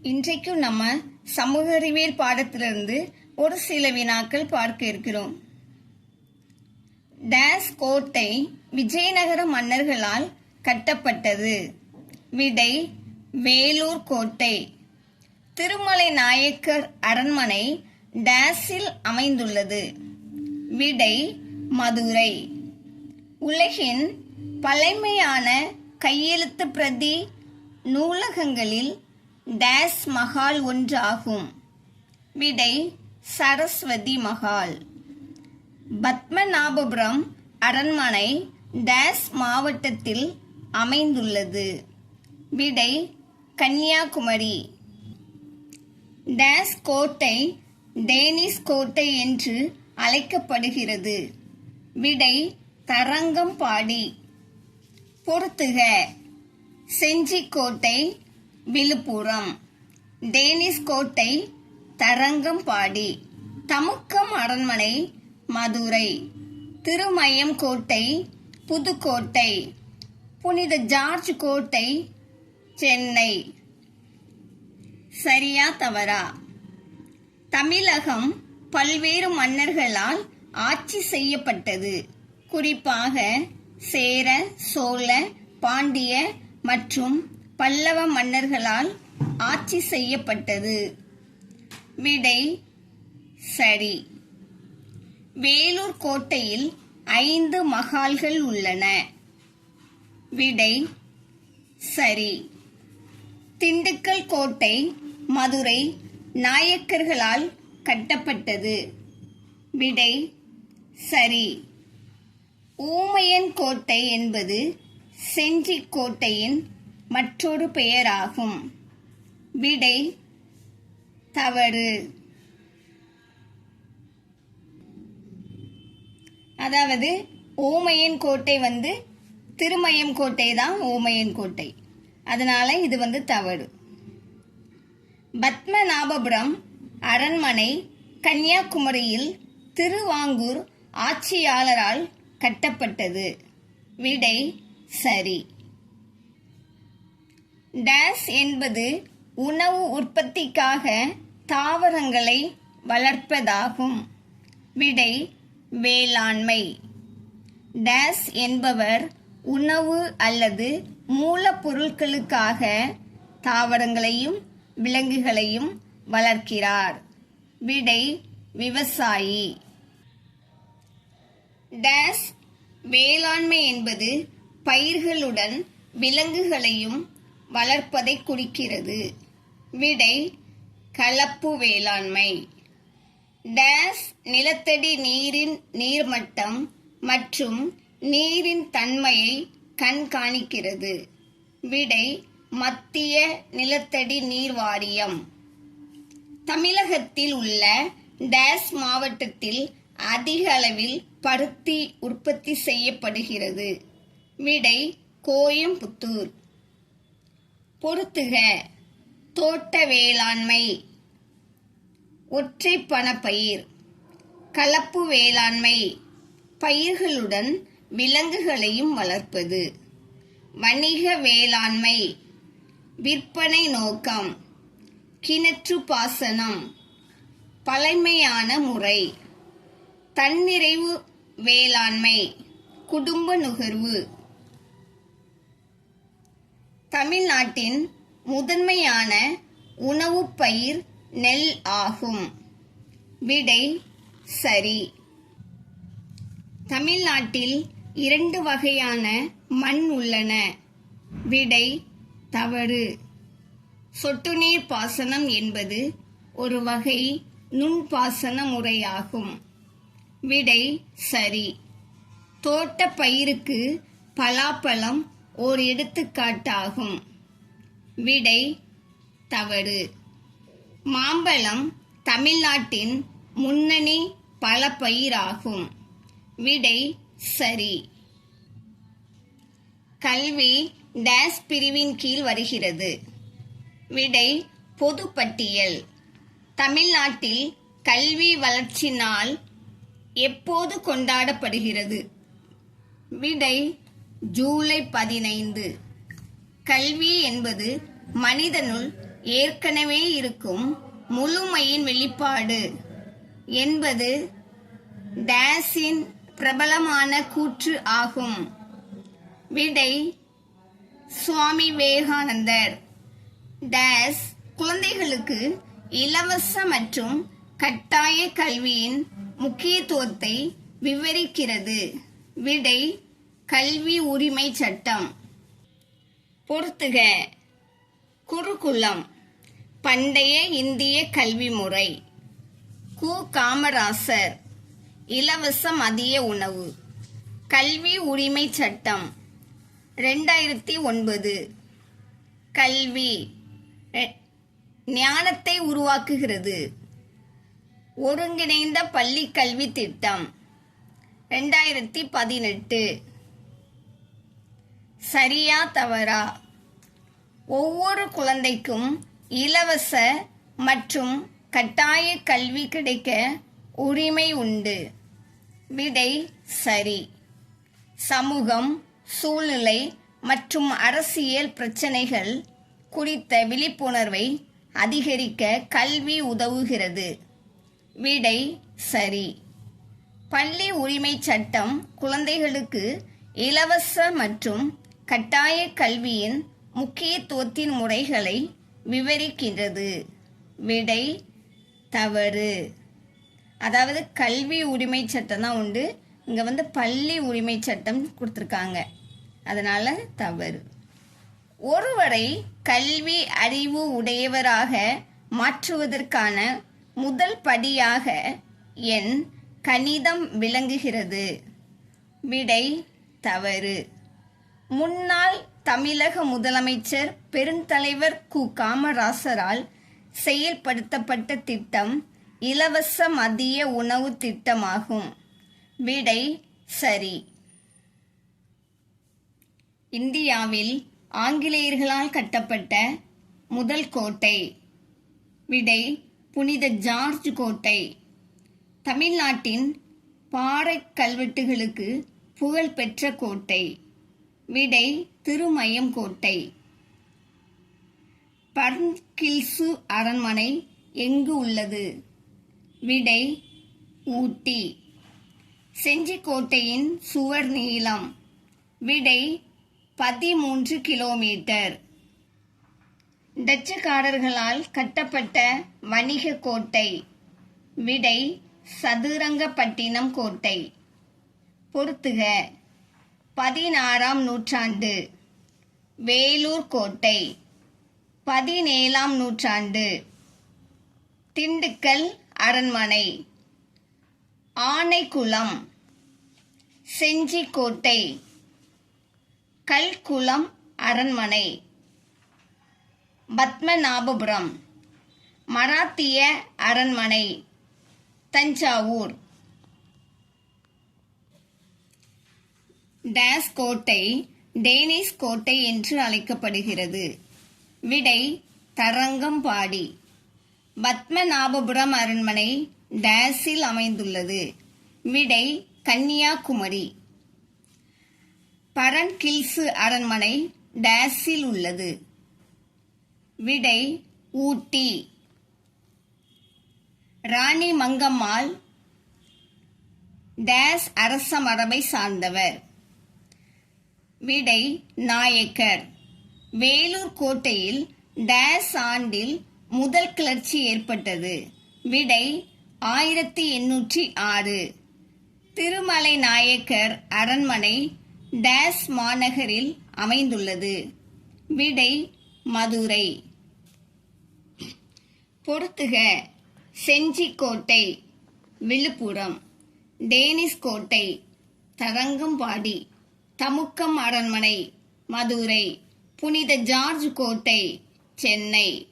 இன்றைக்கும் நம்ம சமூக அறிவியல் பாடத்திலிருந்து ஒரு சில வினாக்கள் பார்க்க இருக்கிறோம். டேஸ் கோட்டை விஜயநகர மன்னர்களால் கட்டப்பட்டது? விடை வேலூர் கோட்டை. திருமலை நாயக்கர் அரண்மனை டேஸில் அமைந்துள்ளது? விடை மதுரை. உலகின் பழமையான கையெழுத்து பிரதி நூலகங்களில் டேஸ் மஹால் ஒன்றாகும்? விடை சரஸ்வதி மஹால். பத்மநாபபுரம் அரண்மனை டேஸ் மாவட்டத்தில் அமைந்துள்ளது? விடை கன்னியாகுமரி. டேஸ் கோட்டை டேனிஷ் கோட்டை என்று அழைக்கப்படுகிறது? விடை தரங்கம்பாடி. பொறுத்துக. செஞ்சிக்கோட்டை விழுப்புரம், டேனிஷ் கோட்டை தரங்கம்பாடி, தமுக்கம் அரண்மனை மதுரை, திருமயம் கோட்டை புதுக்கோட்டை, புனித ஜார்ஜ் கோட்டை சென்னை. சரியா தவறா? தமிழகம் பல்வேறு மன்னர்களால் ஆட்சி செய்யப்பட்டது. குறிப்பாக சேர, சோழ, பாண்டிய மற்றும் பல்லவ மன்னர்களால் ஆட்சி செய்யப்பட்டது. விடை சரி. வேலூர் கோட்டையில் 5 மஹால்கள் உள்ளன. விடை சரி. திண்டுக்கல் கோட்டை மதுரை நாயக்கர்களால் கட்டப்பட்டது? விடை சரி. ஊமையன் கோட்டை என்பது செஞ்சிக்கோட்டையின் மற்றொரு பெயராகும்? விடை தவறு. அதாவது ஊமையன் கோட்டை திருமயம் கோட்டை தான் ஊமையன் கோட்டை, அதனால இது தவறு. பத்மநாபபுரம் அரண்மனை கன்னியாகுமரியில் திருவாங்கூர் ஆட்சியாளரால் கட்டப்பட்டது? விடை சரி. டேஸ் என்பது உணவு உற்பத்திக்காக தாவரங்களை வளர்ப்பதாகும்? விடை வேளாண்மை. டேஸ் என்பவர் உணவு அல்லது மூலப்பொருட்களுக்காக தாவரங்களையும் விலங்குகளையும் வளர்க்கிறார்? விடை விவசாயி. டேஸ் வேளாண்மை என்பது பயிர்களுடன் விலங்குகளையும் வளர்ப்பதை குறிக்கிறது? விடை கலப்பு வேளாண்மை. டேஸ் நிலத்தடி நீரின் நீர்மட்டம் மற்றும் நீரின் தன்மையை கண்காணிக்கிறது? விடை மத்திய நிலத்தடி நீர் வாரியம். தமிழகத்தில் உள்ள டேஸ் மாவட்டத்தில் அதிக அளவில் பருத்தி உற்பத்தி செய்யப்படுகிறது? விடை கோயம்புத்தூர். பொறுத்துக. தோட்ட வேளாண்மை, ஒற்றை பணப்பயிர், கலப்பு வேளாண்மை, பயிர்களுடன் விலங்குகளையும் வளர்ப்பது, வணிக வேளாண்மை, விற்பனை நோக்கம், கிணற்று பாசனம், பழமையான முறை, தன்னிறைவு வேளாண்மை, குடும்ப நுகர்வு. தமிழ்நாட்டின் முதன்மையான உணவுப் பயிர் நெல் ஆகும்? விடை சரி. தமிழ்நாட்டில் 2 வகையான மண் உள்ளன? விடை தவறு. சொட்டு நீர் பாசனம் என்பது ஒரு வகை நுண்பாசன முறையாகும்? விடை சரி. தோட்ட பயிருக்கு பலாப்பழம் ஓர் எடுத்துக்காட்டாகும்? விடை தவறு. மாம்பழம் தமிழ்நாட்டின் முன்னணி பழப்பயிராகும்? விடை சரி. கல்வி டேஸ் பிரிவின் கீழ் வருகிறது? விடை பொதுப்பட்டியல். தமிழ்நாட்டில் கல்வி வளர்ச்சி நாள் எப்போது கொண்டாடப்படுகிறது? விடை ஜூலை 15. கல்வி என்பது மனிதனுள் ஏற்கனவே இருக்கும் முழுமையின் வெளிப்பாடு என்பது டேஸின் பிரபலமான கூற்று ஆகும். விடை சுவாமி விவேகானந்தர். டேஸ் குழந்தைகளுக்கு இலவச மற்றும் கட்டாய கல்வியின் முக்கியத்துவத்தை விவரிக்கிறது. விடை கல்வி உரிமை சட்டம். பொறுத்துக. குருகுலம் பண்டைய இந்திய கல்வி முறை. கு. காமராசர் இலவச மதிய உணவு. கல்வி உரிமை சட்டம் 2009. கல்வி ஞானத்தை உருவாக்குகிறது. ஒருங்கிணைந்த பள்ளி கல்வி திட்டம் 2018. சரியா தவறா? ஒவ்வொரு குழந்தைக்கும் இலவச மற்றும் கட்டாய கல்வி கிடைக்க உரிமை உண்டு. விடை சரி. சமூகம், சூழ்நிலை மற்றும் அரசியல் பிரச்சனைகள் குறித்த விழிப்புணர்வை அதிகரிக்க கல்வி உதவுகிறது. விடை சரி. பள்ளி உரிமை சட்டம் குழந்தைகளுக்கு இலவச மற்றும் கட்டாய கல்வியின் முக்கியத்துவத்தின் முறைகளை விவரிக்கின்றது. விடை தவறு. அதாவது கல்வி உரிமை சட்டம் தான் உண்டு, இங்கே பள்ளி உரிமை சட்டம் கொடுத்துருக்காங்க, அதனால தவறு. ஒருவரை கல்வி அறிவு உடையவராக மாற்றுவதற்கான முதல் படியாக எண் கணிதம் விளங்குகிறது. விடை தவறு. முன்னாள் தமிழக முதலமைச்சர் பெருந்தலைவர் கு. காமராசரால் செயல்படுத்தப்பட்ட திட்டம் இலவச மதிய உணவு திட்டமாகும். விடை சரி. இந்தியாவில் ஆங்கிலேயர்களால் கட்டப்பட்ட முதல் கோட்டை. விடை புனித ஜார்ஜ் கோட்டை. தமிழ்நாட்டின் பாறை கல்வெட்டுகளுக்கு புகழ்பெற்ற கோட்டை. விடை திருமயம் கோட்டை. பர்ன்கில்சு அரண்மனை எங்கு உள்ளது? விடை ஊட்டி. செஞ்சிக்கோட்டையின் சுவர் நீளம். விடை 13 கிலோமீட்டர். டச்சுக்காரர்களால் கட்டப்பட்ட வணிக கோட்டை. விடை சதுரங்கப்பட்டினம் கோட்டை. பொறுத்துக. 16ஆம் நூற்றாண்டு. வேலூர் கோட்டை. 17ஆம் நூற்றாண்டு. திண்டுக்கல் அரண்மனை. ஆனைக்குளம். செஞ்சிக்கோட்டை. கல்குளம் அரண்மனை. பத்மநாபபுரம். மராத்திய அரண்மனை. தஞ்சாவூர். டேஸ் கோட்டை டேனிஷ் கோட்டை என்று அழைக்கப்படுகிறது. விடை தரங்கம்பாடி. பத்மநாபபுரம் அரண்மனை டேஸில் அமைந்துள்ளது. விடை கன்னியாகுமரி. பரன்கில்சு அரண்மனை டேஸில் உள்ளது. விடை ஊட்டி. ராணி மங்கம்மாள் டேஸ் அரச மரபை சார்ந்தவர். விடை நாயக்கர். வேலூர் கோட்டையில் டேஸ் ஆண்டில் முதல் கிளர்ச்சி ஏற்பட்டது. விடை 1806. திருமலை நாயக்கர் அரண்மனை டேஸ் மாநகரில் அமைந்துள்ளது. விடை மதுரை. பொறுத்துக. செஞ்சிக்கோட்டை விழுப்புரம். டேனிஷ் கோட்டை தரங்கம்பாடி. தமுக்கம் அரண்மனை மதுரை. புனித ஜார்ஜ் கோட்டை சென்னை.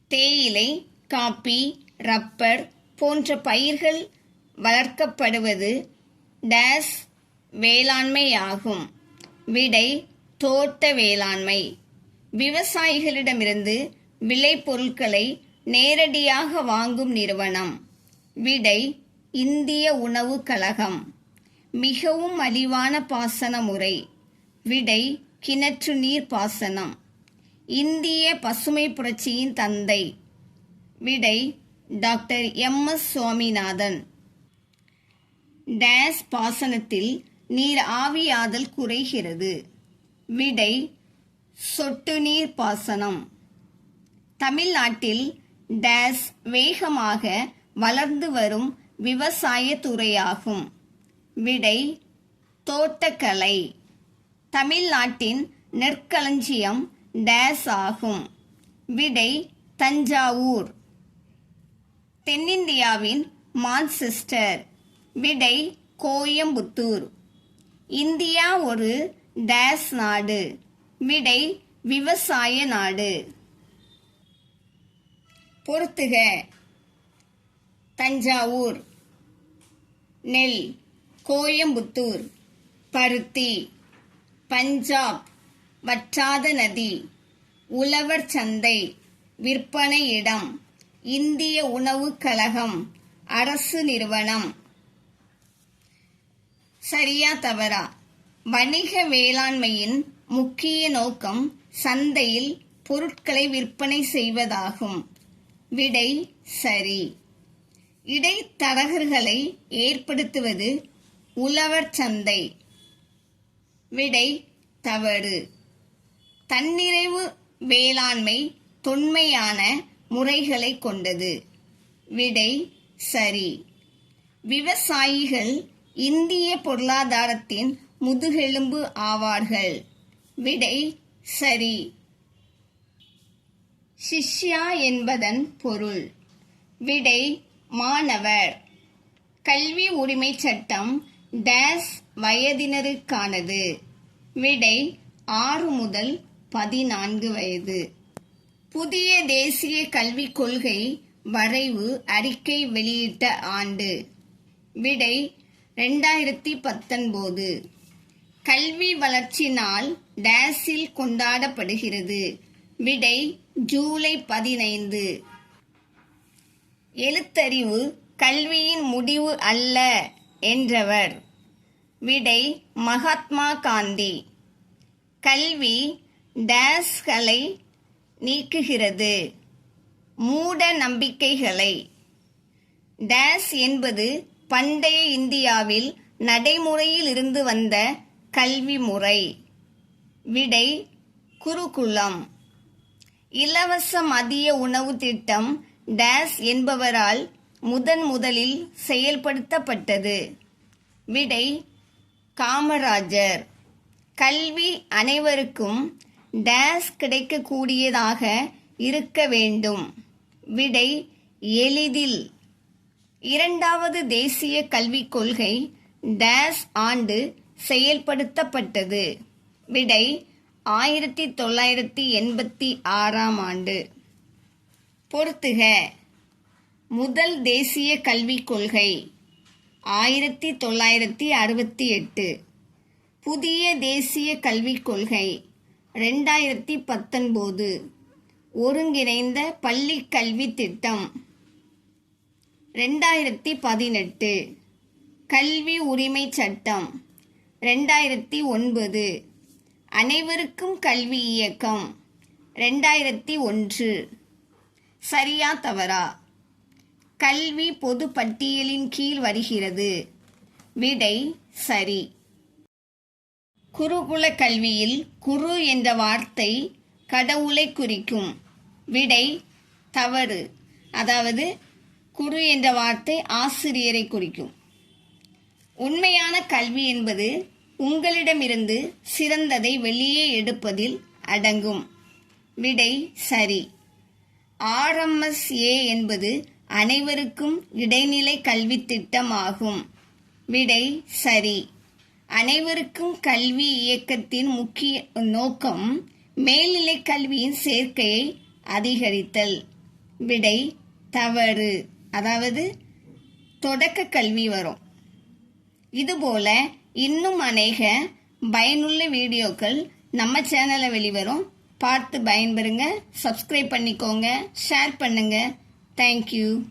தேயிலை, காப்பி, ரப்பர் போன்ற பயிர்கள் வளர்க்கப்படுவது டேஸ் வேளாண்மையாகும். விடை தோட்ட வேளாண்மை. விவசாயிகளிடமிருந்து விளைபொருட்களை நேரடியாக வாங்கும் நிறுவனம். விடை இந்திய உணவு கழகம். மிகவும் மலிவான பாசன முறை. விடை கிணற்று நீர் பாசனம். இந்திய பசுமை புரட்சியின் தந்தை? விடை டாக்டர் எம்.எஸ். சுவாமிநாதன். டேஸ் பாசனத்தில் நீர் ஆவியாதல் குறைகிறது? விடை சொட்டு நீர் பாசனம். தமிழ்நாட்டில் டேஸ் வேகமாக வளர்ந்து வரும் விவசாய துறையாகும்? விடை தோட்டக்கலை. தமிழ்நாட்டின் நெற்களஞ்சியம் டேஸ் ஆகும்? விடை தஞ்சாவூர். தென்னிந்தியாவின் மான்செஸ்டர்? விடை கோயம்புத்தூர். இந்தியா ஒரு டேஸ் நாடு? விடை விவசாய நாடு. பொறுத்துக. தஞ்சாவூர். நெல். கோயம்புத்தூர். பருத்தி. பஞ்சாப் வற்றாத நதி. உழவர் சந்தை விற்பனை இடம். இந்திய உணவுக் கழகம் அரசு நிறுவனம். சரியா தவறா? வணிக வேளாண்மையின் முக்கிய நோக்கம் சந்தையில் பொருட்களை விற்பனை செய்வதாகும். விடை சரி. இடைத்தரகர்களை ஏற்படுத்துவது உழவர் சந்தை. விடை தவறு. தன்னிறைவு வேளாண்மை தொன்மையான முறைகளை கொண்டது. விடை சரி. விவசாயிகள் இந்திய பொருளாதாரத்தின் முதுகெலும்பு ஆவார்கள். விடை சரி. சிஷ்யா என்பதன் பொருள்? விடை மாணவர். கல்வி உரிமை சட்டம் டேஸ் வயதினருக்கானது? விடை 6 முதல் 14 வயது. புதிய தேசிய கல்விக் கொள்கை வரைவு அறிக்கை வெளியிட்ட ஆண்டு? விடை 2019. கல்வி வளர்ச்சி நாள் டேஸில் கொண்டாடப்படுகிறது? விடை ஜூலை 15. எழுத்தறிவு கல்வியின் முடிவு அல்ல என்றவர்? விடை மகாத்மா காந்தி. கல்வி டேஸ்களை நீக்குகிறது? மூட நம்பிக்கைகளை. டேஸ் என்பது பண்டைய இந்தியாவில் நடைமுறையில் இருந்து வந்த கல்வி முறை. விடை குருகுலம். இலவச மதிய உணவு திட்டம் டேஸ் என்பவரால் முதலில் செயல்படுத்தப்பட்டது? விடை காமராஜர். கல்வி அனைவருக்கும் டேஸ் கிடைக்கக்கூடியதாக இருக்க வேண்டும்? விடை எளிதில். இரண்டாவது தேசிய கல்விக் கொள்கை டேஸ் ஆண்டு செயல்படுத்தப்பட்டது? விடை 1986 ஆண்டு. பொறுத்துக. முதல் தேசிய கல்விக் கொள்கை 1968. புதிய தேசிய கல்விக் கொள்கை 2019. ஒருங்கிணைந்த பள்ளி கல்வி திட்டம் 2018. கல்வி உரிமை சட்டம் 2009. அனைவருக்கும் கல்வி இயக்கம் 2001. சரியா தவறா? கல்வி பொது பட்டியலின் கீழ் வருகிறது? விடை சரி. குருகுல கல்வியில் குரு என்ற வார்த்தை கடவுளை குறிக்கும்? விடை தவறு. அதாவது குரு என்ற வார்த்தை ஆசிரியரை குறிக்கும். உண்மையான கல்வி என்பது உங்களிடமிருந்து சிறந்ததை வெளியே எடுப்பதில் அடங்கும். விடை சரி. RMSA என்பது அனைவருக்கும் இடைநிலை கல்வி திட்டம் ஆகும். விடை சரி. அனைவருக்கும் கல்வி இயக்கத்தின் முக்கிய நோக்கம் மேல்நிலை கல்வியின் சேர்க்கையை அதிகரித்தல். விடை தவறு. அதாவது தொடக்க கல்வி வரும். இதுபோல இன்னும் அநேக பயனுள்ள வீடியோக்கள் நம்ம சேனலில் வெளிவரும். பார்த்து பயன்பெறுங்க. சப்ஸ்கிரைப் பண்ணிக்கோங்க, ஷேர் பண்ணுங்க. தேங்க்யூ.